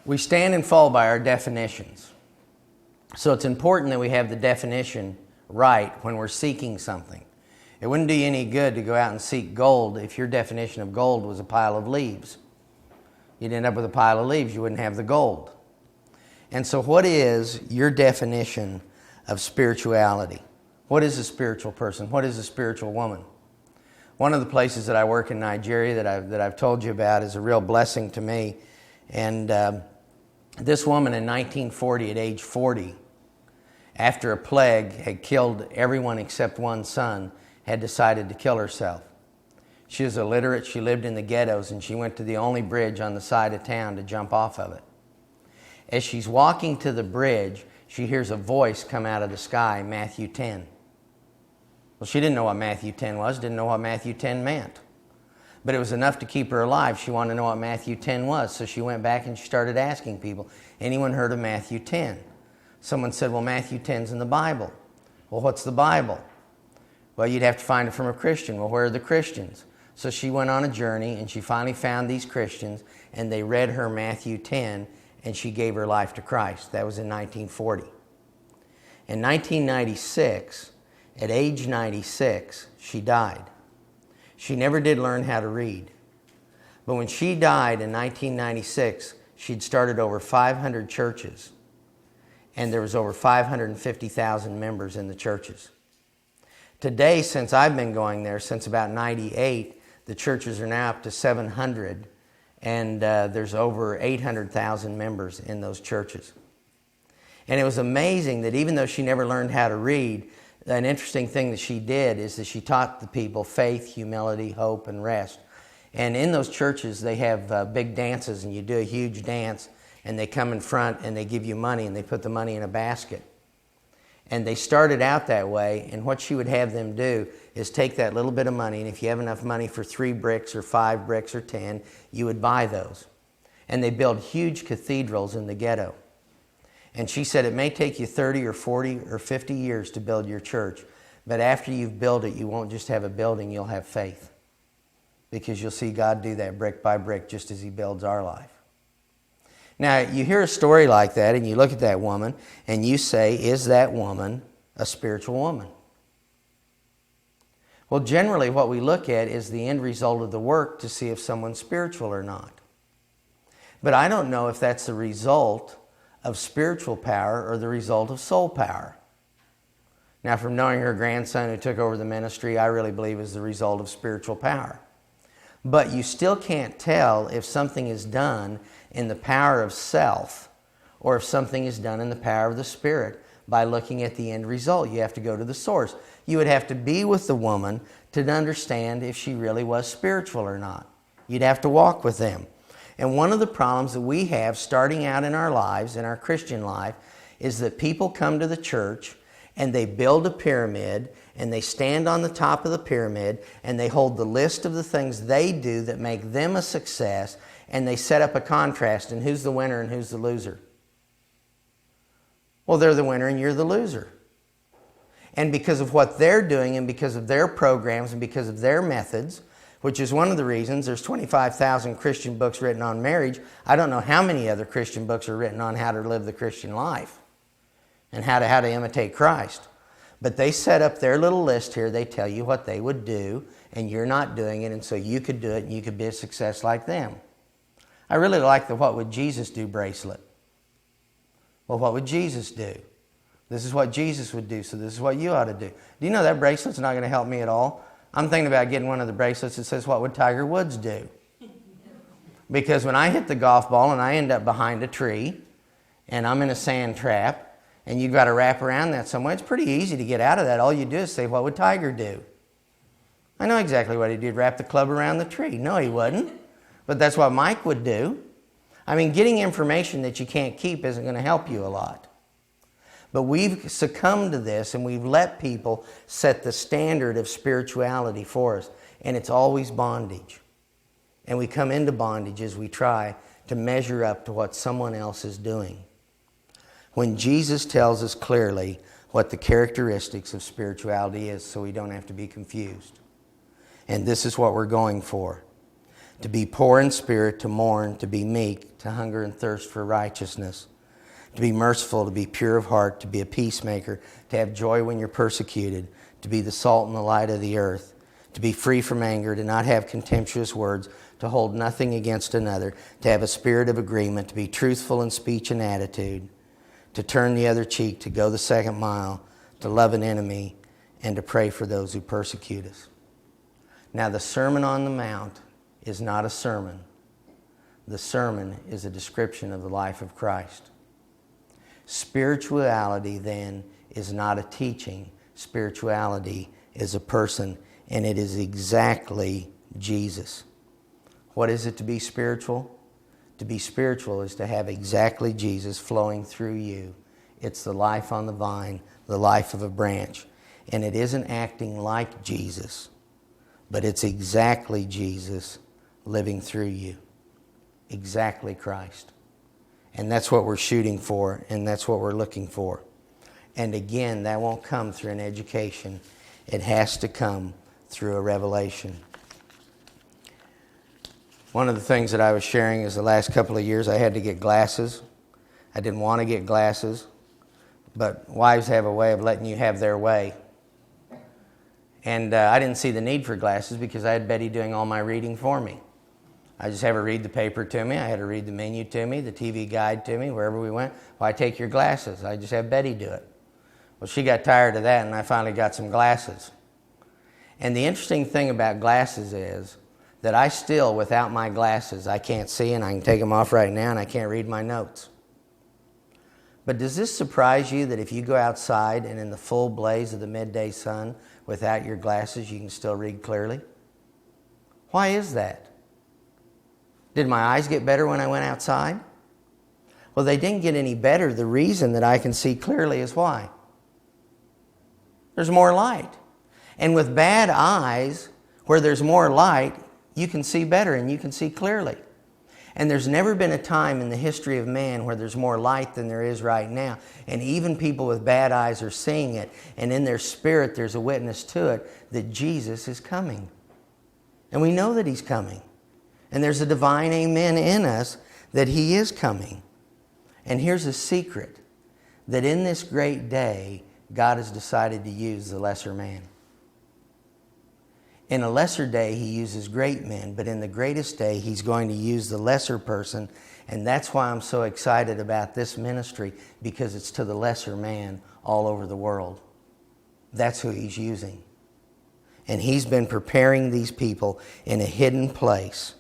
We stand and fall by our definitions. So it's important that we have the definition right when we're seeking something. It wouldn't do you any good to go out and seek gold if your definition of gold was a pile of leaves. You'd end up with a pile of leaves, you wouldn't have the gold. And so what is your definition of spirituality? What is a spiritual person? What is a spiritual woman? One of the places that I work in Nigeria that I've told you about is a real blessing to me. And this woman in 1940, at age 40, after a plague had killed everyone except one son, had decided to kill herself. She was illiterate, she lived in the ghettos, and she went to the only bridge on the side of town to jump off of it. As she's walking to the bridge, she hears a voice come out of the sky, Matthew 10. Well, she didn't know what Matthew 10 was, didn't know what Matthew 10 meant. But it was enough to keep her alive. She wanted to know what Matthew 10 was. So she went back and she started asking people, anyone heard of Matthew 10? Someone said, well, Matthew 10's in the Bible. Well, what's the Bible? Well, you'd have to find it from a Christian. Well, where are the Christians? So she went on a journey and she finally found these Christians and they read her Matthew 10 and she gave her life to Christ. That was in 1940. In 1996, at age 96, she died. She never did learn how to read. But when she died in 1996, she'd started over 500 churches. And there was over 550,000 members in the churches. Today, since I've been going there, since about 98, the churches are now up to 700. And there's over 800,000 members in those churches. And it was amazing that even though she never learned how to read, an interesting thing that she did is that she taught the people faith, humility, hope, and rest. And in those churches, they have big dances, and you do a huge dance, and they come in front, and they give you money, and they put the money in a basket. And they started out that way, and what she would have them do is take that little bit of money, and if you have enough money for 3 bricks or 5 bricks or 10, you would buy those. And they build huge cathedrals in the ghetto. And she said it may take you 30 or 40 or 50 years to build your church, but after you've built it, you won't just have a building, you'll have faith. Because you'll see God do that brick by brick just as He builds our life. Now, you hear a story like that and you look at that woman and you say, is that woman a spiritual woman? Well, generally what we look at is the end result of the work to see if someone's spiritual or not. But I don't know if that's the result of spiritual power or the result of soul power. Now, from knowing her grandson who took over the ministry, I really believe is the result of spiritual power. But you still can't tell if something is done in the power of self or if something is done in the power of the Spirit by looking at the end result. You have to go to the source. You would have to be with the woman to understand if she really was spiritual or not. You'd have to walk with them. And one of the problems that we have starting out in our lives, in our Christian life, is that people come to the church and they build a pyramid and they stand on the top of the pyramid and they hold the list of the things they do that make them a success, and they set up a contrast and who's the winner and who's the loser. Well, they're the winner and you're the loser. And because of what they're doing and because of their programs and because of their methods, which is one of the reasons there's 25,000 Christian books written on marriage. I don't know how many other Christian books are written on how to live the Christian life and how to imitate Christ. But they set up their little list here. They tell you what they would do, and you're not doing it, and so you could do it, and you could be a success like them. I really like the What Would Jesus Do bracelet. Well, what would Jesus do? This is what Jesus would do, so this is what you ought to do. Do you know that bracelet's not going to help me at all? I'm thinking about getting one of the bracelets that says, what would Tiger Woods do? Because when I hit the golf ball and I end up behind a tree and I'm in a sand trap and you've got to wrap around that some way, it's pretty easy to get out of that. All you do is say, what would Tiger do? I know exactly what he'd do. He'd wrap the club around the tree. No, he wouldn't. But that's what Mike would do. I mean, getting information that you can't keep isn't going to help you a lot. But we've succumbed to this and we've let people set the standard of spirituality for us. And it's always bondage. And we come into bondage as we try to measure up to what someone else is doing. When Jesus tells us clearly what the characteristics of spirituality is, so we don't have to be confused. And this is what we're going for. to be poor in spirit, to mourn, to be meek, to hunger and thirst for righteousness, to be merciful, to be pure of heart, to be a peacemaker, to have joy when you're persecuted, to be the salt and the light of the earth, to be free from anger, to not have contemptuous words, to hold nothing against another, to have a spirit of agreement, to be truthful in speech and attitude, to turn the other cheek, to go the second mile, to love an enemy, and to pray for those who persecute us. Now, the Sermon on the Mount is not a sermon. The sermon is a description of the life of Christ. Spirituality, then, is not a teaching. Spirituality is a person, and it is exactly Jesus. What is it to be spiritual? To be spiritual is to have exactly Jesus flowing through you. It's the life on the vine, the life of a branch. And it isn't acting like Jesus, but it's exactly Jesus living through you. Exactly Christ. And that's what we're shooting for, and that's what we're looking for. And again, that won't come through an education. It has to come through a revelation. One of the things that I was sharing is the last couple of years I had to get glasses. I didn't want to get glasses, but wives have a way of letting you have their way. And I didn't see the need for glasses because I had Betty doing all my reading for me. I just have her read the paper to me. I had her read the menu to me, the TV guide to me, wherever we went. Why take your glasses? I just have Betty do it. Well, she got tired of that, and I finally got some glasses. And the interesting thing about glasses is that I still, without my glasses, I can't see, and I can take them off right now, and I can't read my notes. But does this surprise you that if you go outside and in the full blaze of the midday sun, without your glasses, you can still read clearly? Why is that? Did my eyes get better when I went outside? Well, they didn't get any better. The reason that I can see clearly is why? There's more light. And with bad eyes, where there's more light, you can see better and you can see clearly. And there's never been a time in the history of man where there's more light than there is right now. And even people with bad eyes are seeing it. And in their spirit, there's a witness to it that Jesus is coming. And we know that He's coming. And there's a divine amen in us that He is coming. And here's a secret, that in this great day, God has decided to use the lesser man. In a lesser day, He uses great men, but in the greatest day, He's going to use the lesser person. And that's why I'm so excited about this ministry, because it's to the lesser man all over the world. That's who He's using. And He's been preparing these people in a hidden place,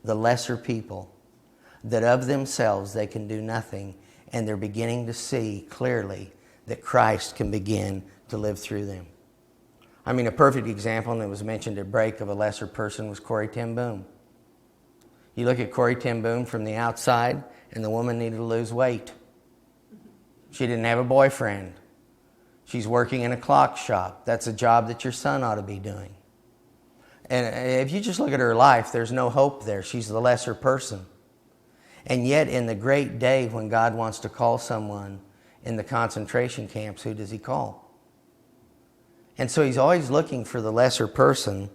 the lesser people, that of themselves they can do nothing, and they're beginning to see clearly that Christ can begin to live through them. I mean, a perfect example, and it was mentioned at break, of a lesser person was Corrie ten Boom. You look at Corrie ten Boom from the outside, and the woman needed to lose weight. She didn't have a boyfriend. She's working in a clock shop. That's a job that your son ought to be doing. And if you just look at her life, there's no hope there. She's the lesser person. And yet, in the great day when God wants to call someone in the concentration camps, who does He call? And so He's always looking for the lesser person,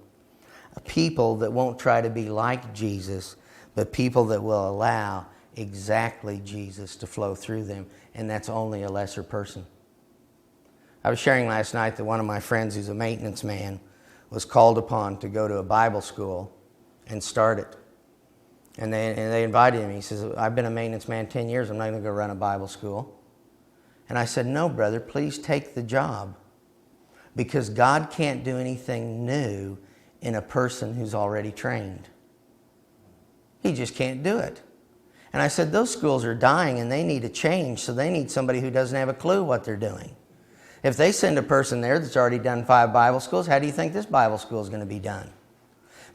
people that won't try to be like Jesus, but people that will allow exactly Jesus to flow through them. And that's only a lesser person. I was sharing last night that one of my friends who's a maintenance man was called upon to go to a Bible school and start it. And they invited him. He says, I've been a maintenance man 10 years. I'm not going to go run a Bible school. And I said, no, brother, please take the job. Because God can't do anything new in a person who's already trained. He just can't do it. And I said, those schools are dying and they need a change, so they need somebody who doesn't have a clue what they're doing. If they send a person there that's already done 5 Bible schools, how do you think this Bible school is going to be done?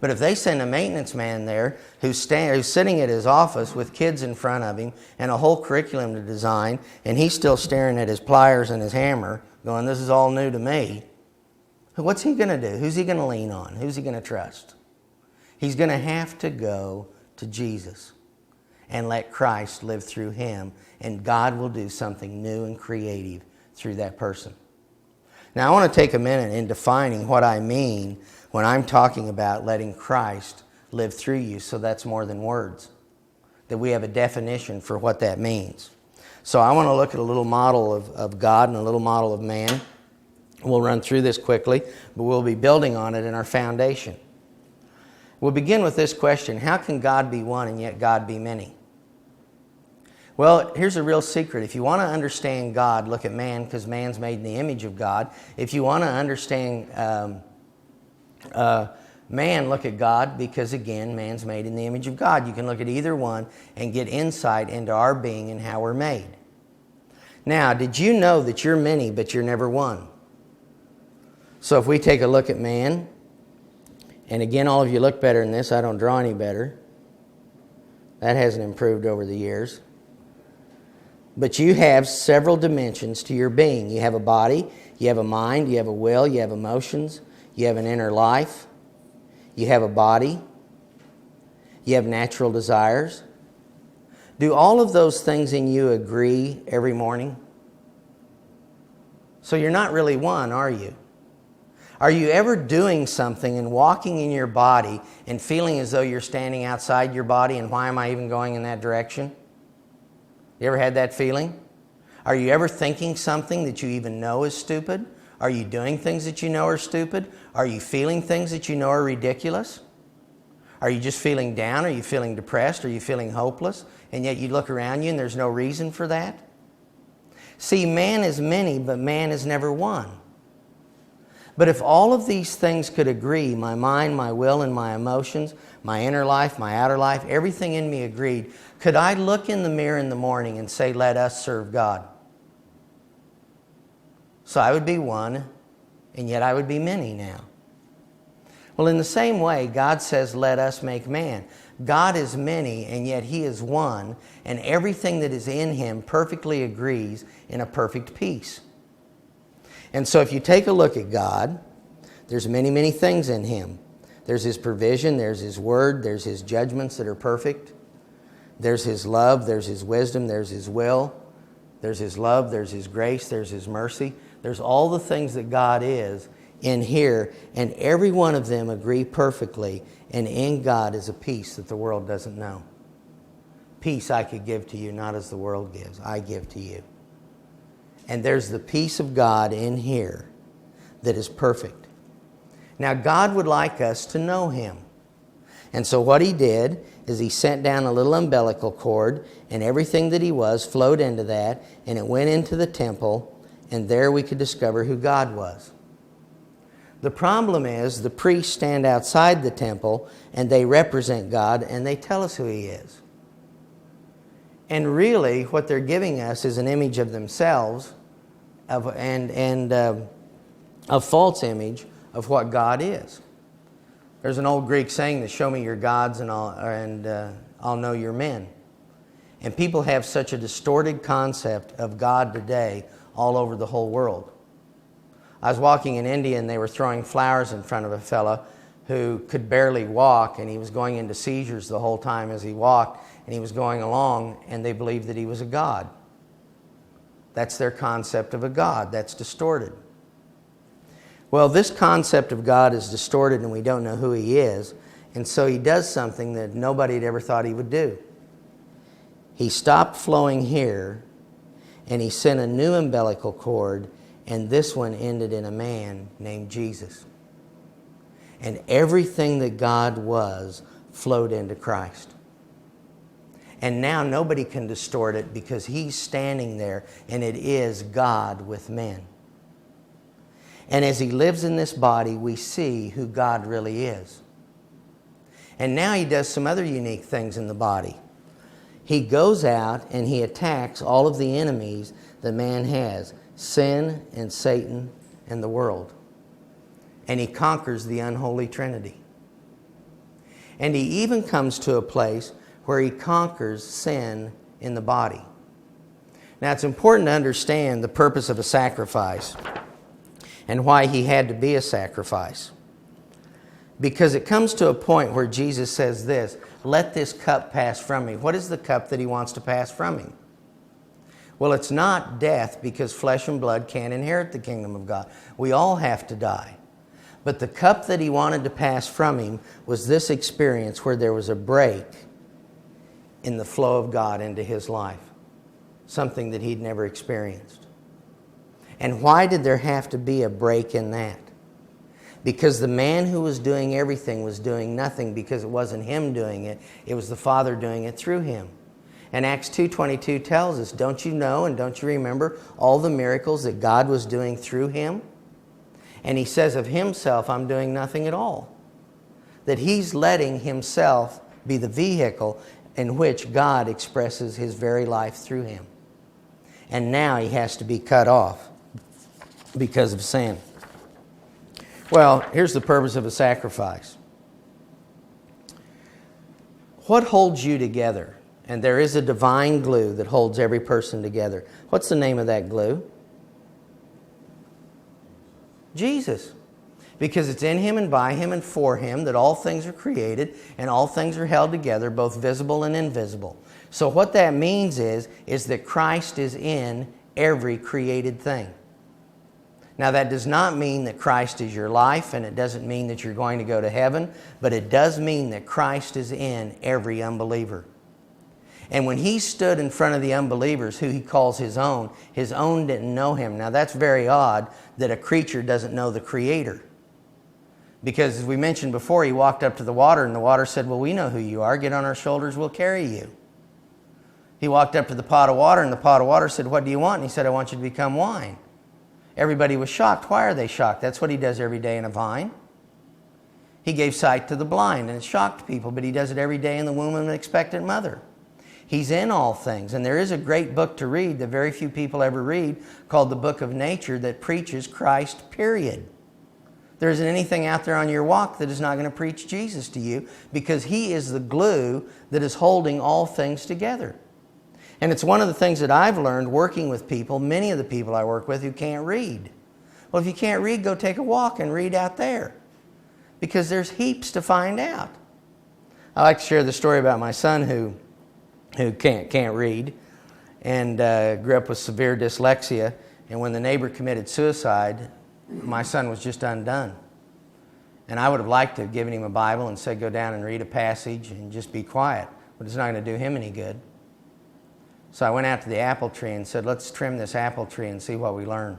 But if they send a maintenance man there who's sitting at his office with kids in front of him and a whole curriculum to design, and he's still staring at his pliers and his hammer, going, this is all new to me, what's he going to do? Who's he going to lean on? Who's he going to trust? He's going to have to go to Jesus and let Christ live through him, and God will do something new and creative through that person. Now, I want to take a minute in defining what I mean when I'm talking about letting Christ live through you. So that's more than words. That we have a definition for what that means. So I want to look at a little model of God and a little model of man. We'll run through this quickly, but we'll be building on it in our foundation. We'll begin with this question: how can God be one and yet God be many? Well, here's a real secret. If you want to understand God, look at man, because man's made in the image of God. If you want to understand man, look at God, because again, man's made in the image of God. You can look at either one and get insight into our being and how we're made. Now, did you know that you're many, but you're never one? So if we take a look at man, and again, all of you look better than this. I don't draw any better. That hasn't improved over the years. But you have several dimensions to your being. You have a body, you have a mind, you have a will, you have emotions, you have an inner life, you have a body, you have natural desires. Do all of those things in you agree every morning? So you're not really one, are you? Are you ever doing something and walking in your body and feeling as though you're standing outside your body, and why am I even going in that direction? You ever had that feeling? Are you ever thinking something that you even know is stupid? Are you doing things that you know are stupid? Are you feeling things that you know are ridiculous? Are you just feeling down? Are you feeling depressed? Are you feeling hopeless? And yet you look around you and there's no reason for that? See, man is many, but man is never one. But if all of these things could agree, my mind, my will, and my emotions, my inner life, my outer life, everything in me agreed, could I look in the mirror in the morning and say, let us serve God? So I would be one, and yet I would be many now. Well, in the same way, God says, let us make man. God is many, and yet He is one, and everything that is in Him perfectly agrees in a perfect peace. And so if you take a look at God, there's many, many things in Him. There's His provision, there's His word, there's His judgments that are perfect. There's His love, there's His wisdom, there's His will. There's His love, there's His grace, there's His mercy. There's all the things that God is in here, and every one of them agree perfectly, and in God is a peace that the world doesn't know. Peace I could give to you, not as the world gives, I give to you. And there's the peace of God in here that is perfect. Now, God would like us to know Him. And so what He did is He sent down a little umbilical cord, and everything that He was flowed into that, and it went into the temple, and there we could discover who God was. The problem is the priests stand outside the temple, and they represent God, and they tell us who He is. And really, what they're giving us is an image of themselves, and a false image of what God is. There's an old Greek saying that show me your gods and I'll know your men. And people have such a distorted concept of God today all over the whole world. I was walking in India and they were throwing flowers in front of a fellow who could barely walk, and he was going into seizures the whole time as he walked, and he was going along, and they believed that he was a god. That's their concept of a god. That's distorted. Well, this concept of God is distorted, and we don't know who He is, and so He does something that nobody had ever thought He would do. He stopped flowing here, and He sent a new umbilical cord, and this one ended in a man named Jesus. And everything that God was flowed into Christ. And now nobody can distort it because He's standing there, and it is God with men. And as He lives in this body, we see who God really is. And now He does some other unique things in the body. He goes out and He attacks all of the enemies that man has: sin and Satan and the world. And He conquers the unholy Trinity. And He even comes to a place where He conquers sin in the body. Now, it's important to understand the purpose of a sacrifice and why He had to be a sacrifice. Because it comes to a point where Jesus says this: let this cup pass from me. What is the cup that He wants to pass from Him? Well, it's not death, because flesh and blood can't inherit the kingdom of God. We all have to die. But the cup that he wanted to pass from him was this experience where there was a break in the flow of God into his life. Something that he'd never experienced. And why did there have to be a break in that? Because the man who was doing everything was doing nothing, because it wasn't him doing it. It was the Father doing it through him. And Acts 2:22 tells us, don't you know and don't you remember all the miracles that God was doing through him? And he says of himself, I'm doing nothing at all. That he's letting himself be the vehicle in which God expresses his very life through him. And now he has to be cut off because of sin. Well, here's the purpose of a sacrifice. What holds you together? And there is a divine glue that holds every person together. What's the name of that glue? Jesus. Because it's in him and by him and for him that all things are created and all things are held together, both visible and invisible. So what that means is that Christ is in every created thing. Now that does not mean that Christ is your life, and it doesn't mean that you're going to go to heaven, but it does mean that Christ is in every unbeliever. And when he stood in front of the unbelievers, who he calls his own didn't know him. Now that's very odd that a creature doesn't know the Creator. Because as we mentioned before, he walked up to the water and the water said, well, we know who you are. Get on our shoulders, we'll carry you. He walked up to the pot of water and the pot of water said, what do you want? And he said, I want you to become wine. Everybody was shocked. Why are they shocked? That's what he does every day in a vine. He gave sight to the blind, and it shocked people, but he does it every day in the womb of an expectant mother. He's in all things, and there is a great book to read that very few people ever read called the Book of Nature that preaches Christ, period. There isn't anything out there on your walk that is not going to preach Jesus to you, because he is the glue that is holding all things together. And it's one of the things that I've learned working with people, many of the people I work with who can't read. Well, if you can't read, go take a walk and read out there, because there's heaps to find out. I like to share the story about my son who can't read and grew up with severe dyslexia. And when the neighbor committed suicide, my son was just undone. And I would have liked to have given him a Bible and said, go down and read a passage and just be quiet. But it's not going to do him any good. So I went out to the apple tree and said, let's trim this apple tree and see what we learn.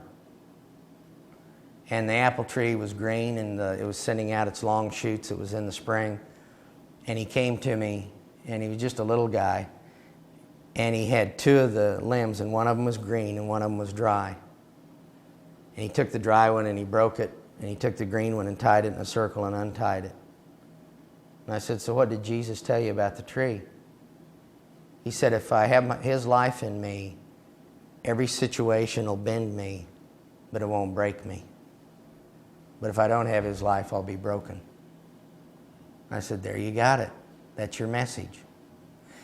And the apple tree was green and it was sending out its long shoots. It was in the spring. And he came to me, and he was just a little guy. And he had two of the limbs, and one of them was green and one of them was dry. And he took the dry one and he broke it, and he took the green one and tied it in a circle and untied it. And I said, so what did Jesus tell you about the tree? He said, if I have his life in me, every situation will bend me, but it won't break me. But if I don't have his life, I'll be broken. I said, there you got it. That's your message.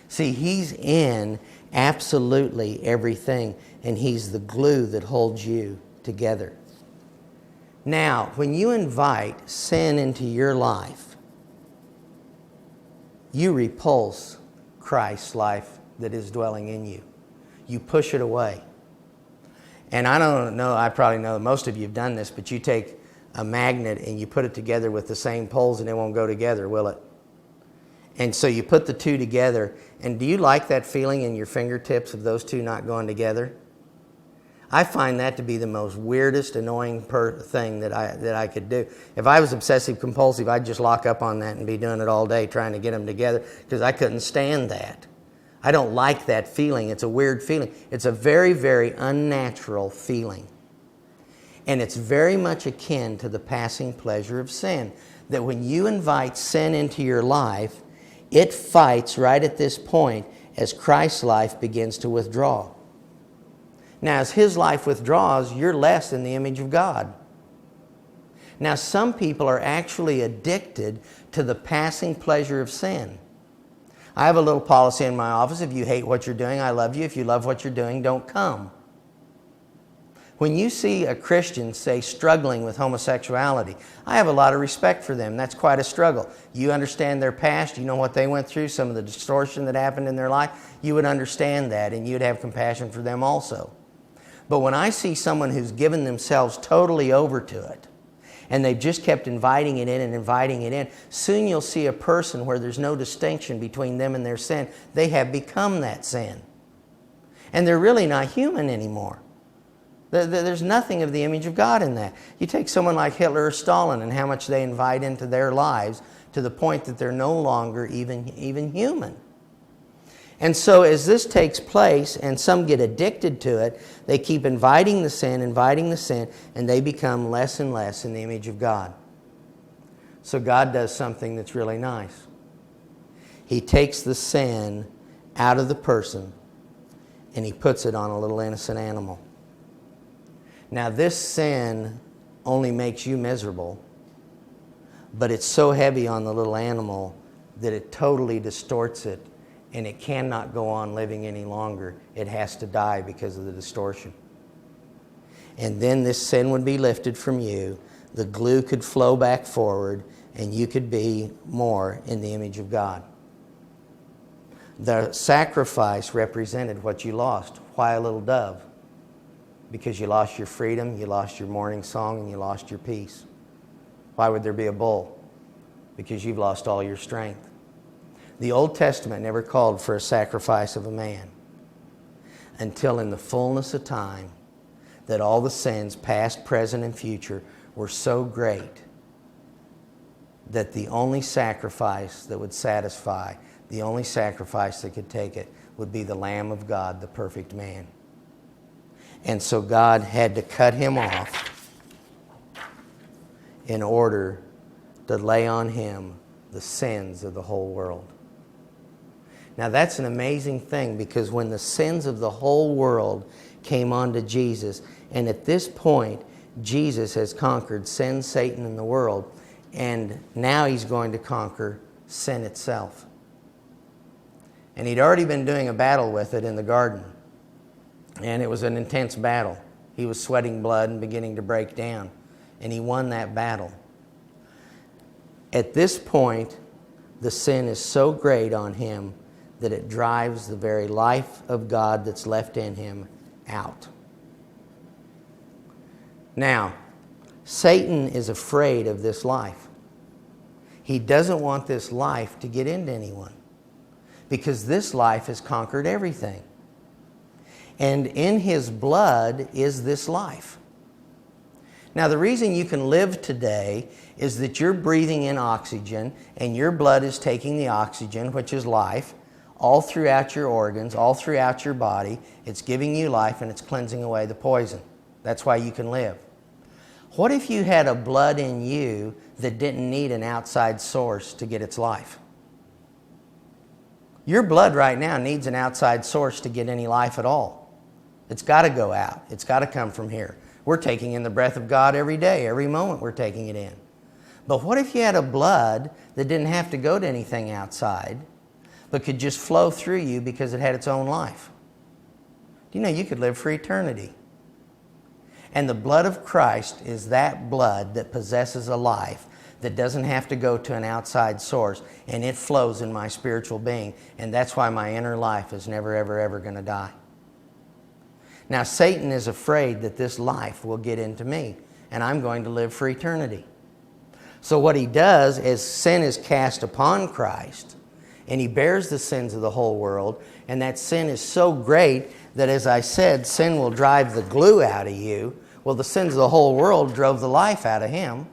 See, he's in absolutely everything, and he's the glue that holds you together. Now, when you invite sin into your life, you repulse Christ's life that is dwelling in you. You push it away. And I don't know, I probably know most of you have done this, but you take a magnet and you put it together with the same poles and it won't go together, will it? And so you put the two together, and do you like that feeling in your fingertips of those two not going together? I find that to be the most weirdest, annoying thing that I could do. If I was obsessive compulsive, I'd just lock up on that and be doing it all day trying to get them together, because I couldn't stand that. I don't like that feeling. It's a weird feeling. It's a very, very unnatural feeling. And it's very much akin to the passing pleasure of sin. That when you invite sin into your life, it fights right at this point as Christ's life begins to withdraw. Now, as his life withdraws, you're less in the image of God. Now, some people are actually addicted to the passing pleasure of sin. I have a little policy in my office: if you hate what you're doing, I love you. If you love what you're doing, don't come. When you see a Christian, say, struggling with homosexuality, I have a lot of respect for them. That's quite a struggle. You understand their past, you know what they went through, some of the distortion that happened in their life. You would understand that, and you'd have compassion for them also. But when I see someone who's given themselves totally over to it, And they've just kept inviting it in and inviting it in. Soon you'll see a person where there's no distinction between them and their sin. They have become that sin. And they're really not human anymore. There's nothing of the image of God in that. You take someone like Hitler or Stalin and how much they invite into their lives to the point that they're no longer even human. And so as this takes place and some get addicted to it, they keep inviting the sin, and they become less and less in the image of God. So God does something that's really nice. He takes the sin out of the person and He puts it on a little innocent animal. Now this sin only makes you miserable, but it's so heavy on the little animal that it totally distorts it, and it cannot go on living any longer. It has to die because of the distortion. And then this sin would be lifted from you, the glue could flow back forward, and you could be more in the image of God. The sacrifice represented what you lost. Why a little dove? Because you lost your freedom, you lost your morning song, and you lost your peace. Why would there be a bull? Because you've lost all your strength. The Old Testament never called for a sacrifice of a man until in the fullness of time that all the sins, past, present, and future, were so great that the only sacrifice that would satisfy, the only sacrifice that could take it, would be the Lamb of God, the perfect man. And so God had to cut Him off in order to lay on Him the sins of the whole world. Now that's an amazing thing, because when the sins of the whole world came onto Jesus, and at this point Jesus has conquered sin, Satan, and the world, and now He's going to conquer sin itself. And He'd already been doing a battle with it in the garden, and it was an intense battle. He was sweating blood and beginning to break down, and He won that battle. At this point, the sin is so great on Him that it drives the very life of God that's left in Him out. Now, Satan is afraid of this life. He doesn't want this life to get into anyone, because this life has conquered everything. And in His blood is this life. Now, the reason you can live today is that you're breathing in oxygen, and your blood is taking the oxygen, which is life, all throughout your organs, all throughout your body. It's giving you life, and it's cleansing away the poison. That's why you can live. What if you had a blood in you that didn't need an outside source to get its life? Your blood right now needs an outside source to get any life at all. It's got to go out. It's got to come from here. We're taking in the breath of God every day, every moment we're taking it in. But what if you had a blood that didn't have to go to anything outside, but could just flow through you because it had its own life? Do you know you could live for eternity? And the blood of Christ is that blood that possesses a life that doesn't have to go to an outside source, and it flows in my spiritual being, and that's why my inner life is never, ever, ever going to die. Now, Satan is afraid that this life will get into me, and I'm going to live for eternity. So what he does is sin is cast upon Christ, and he bears the sins of the whole world, and that sin is so great that, as I said, sin will drive the glue out of you. Well, the sins of the whole world drove the life out of him.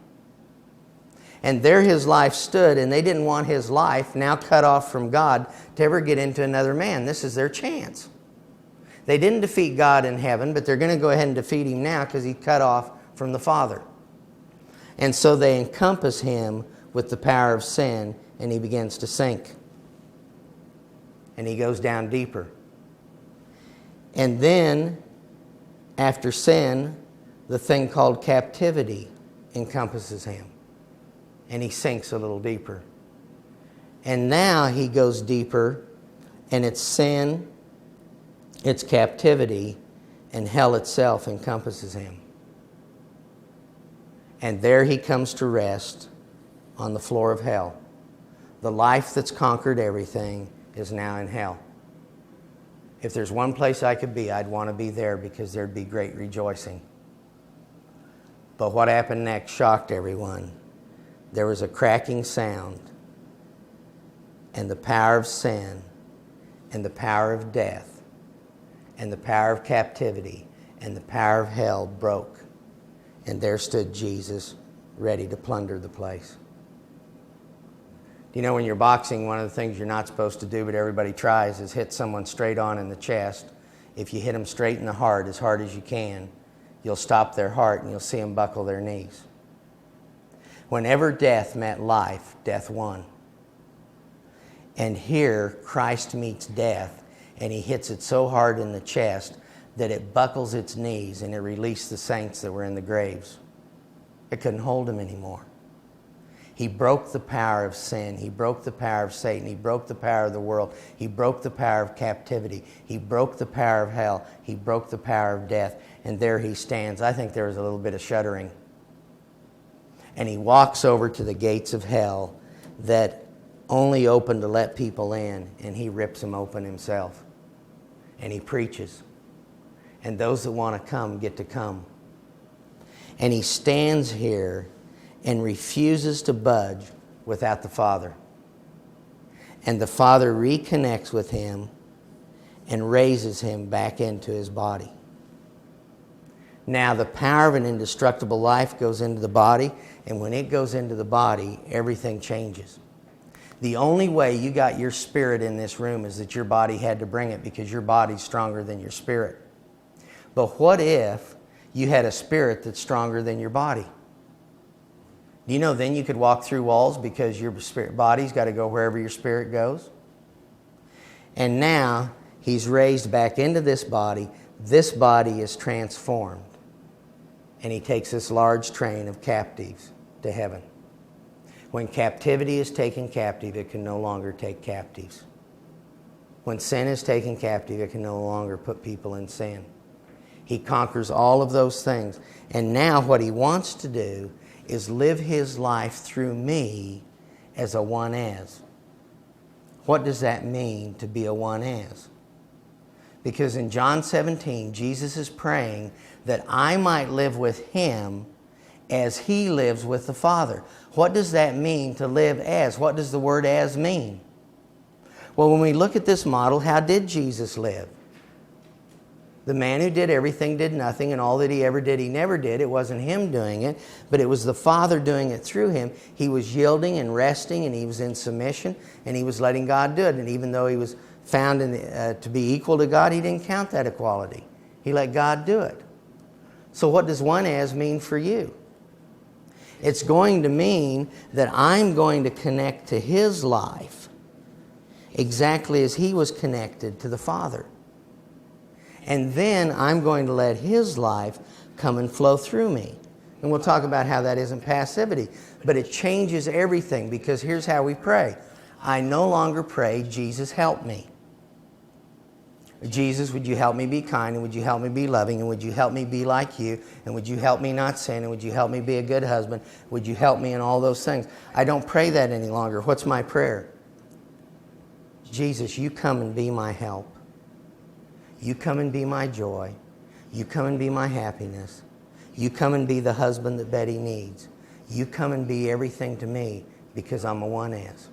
And there his life stood, and they didn't want his life, now cut off from God, to ever get into another man. This is their chance. They didn't defeat God in heaven, but they're going to go ahead and defeat him now because he's cut off from the Father. And so they encompass him with the power of sin, and he begins to sink. And he goes down deeper. And then, after sin, the thing called captivity encompasses him. And he sinks a little deeper. And now he goes deeper, and it's sin, it's captivity, and hell itself encompasses him. And there he comes to rest on the floor of hell. The life that's conquered everything is now in hell. If there's one place I could be, I'd want to be there, because there'd be great rejoicing. But what happened next shocked everyone. There was a cracking sound, and the power of sin, and the power of death, and the power of captivity, and the power of hell broke. And there stood Jesus, ready to plunder the place. You know, when you're boxing, one of the things you're not supposed to do, but everybody tries, is hit someone straight on in the chest. If you hit them straight in the heart as hard as you can, you'll stop their heart and you'll see them buckle their knees. Whenever death met life, death won. And here, Christ meets death, and he hits it so hard in the chest that it buckles its knees, and it released the saints that were in the graves. It couldn't hold them anymore. He broke the power of sin. He broke the power of Satan. He broke the power of the world. He broke the power of captivity. He broke the power of hell. He broke the power of death. And there he stands. I think there was a little bit of shuddering. And he walks over to the gates of hell that only open to let people in, and he rips them open himself. And he preaches. And those that want to come get to come. And he stands here and refuses to budge without the Father. And the Father reconnects with him and raises him back into his body. Now the power of an indestructible life goes into the body, and when it goes into the body, everything changes. The only way you got your spirit in this room is that your body had to bring it, because your body's stronger than your spirit. But what if you had a spirit that's stronger than your body? Do you know then you could walk through walls, because your spirit body's got to go wherever your spirit goes? And now he's raised back into this body. This body is transformed. And he takes this large train of captives to heaven. When captivity is taken captive, it can no longer take captives. When sin is taken captive, it can no longer put people in sin. He conquers all of those things. And now what he wants to do is live his life through me as a one as. What does that mean, to be a one as? Because in John 17, Jesus is praying that I might live with him as he lives with the Father. What does that mean, to live as? What does the word as mean? Well, when we look at this model, how did Jesus live? The man who did everything did nothing, and all that he ever did, he never did. It wasn't him doing it, but it was the Father doing it through him. He was yielding and resting, and he was in submission, and he was letting God do it. And even though he was found to be equal to God, he didn't count that equality. He let God do it. So what does one as mean for you? It's going to mean that I'm going to connect to his life exactly as he was connected to the Father. And then I'm going to let his life come and flow through me. And we'll talk about how that isn't passivity. But it changes everything, because here's how we pray. I no longer pray, Jesus, help me. Jesus, would you help me be kind, and would you help me be loving, and would you help me be like you, and would you help me not sin, and would you help me be a good husband? Would you help me in all those things? I don't pray that any longer. What's my prayer? Jesus, you come and be my help. You come and be my joy. You come and be my happiness. You come and be the husband that Betty needs. You come and be everything to me, because I'm a one as.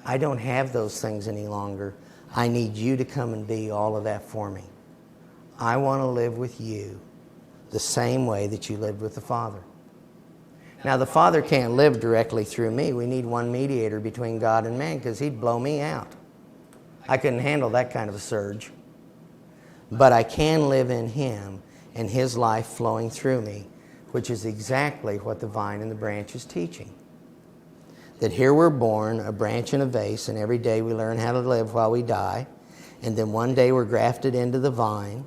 I don't have those things any longer. I need you to come and be all of that for me. I want to live with you the same way that you lived with the Father. Now, the Father can't live directly through me. We need one mediator between God and man, because he'd blow me out. I couldn't handle that kind of a surge. But I can live in him and his life flowing through me, which is exactly what the vine and the branch is teaching. That here we're born, a branch in a vase, and every day we learn how to live while we die. And then one day we're grafted into the vine,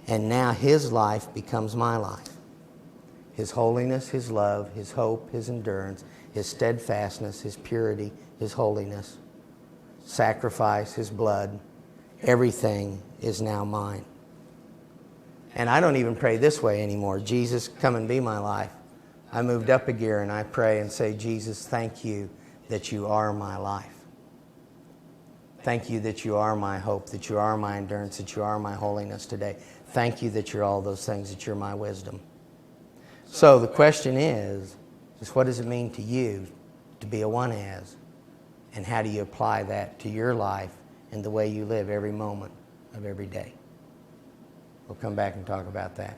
and now his life becomes my life. His holiness, his love, his hope, his endurance, his steadfastness, his purity, his holiness, sacrifice, his blood, everything is now mine. And I don't even pray this way anymore. Jesus, come and be my life. I moved up a gear and I pray and say, Jesus, thank you that you are my life. Thank you that you are my hope, that you are my endurance, that you are my holiness today. Thank you that you're all those things, that you're my wisdom. So the question is just what does it mean to you to be a one as? And how do you apply that to your life and the way you live every moment of every day? We'll come back and talk about that.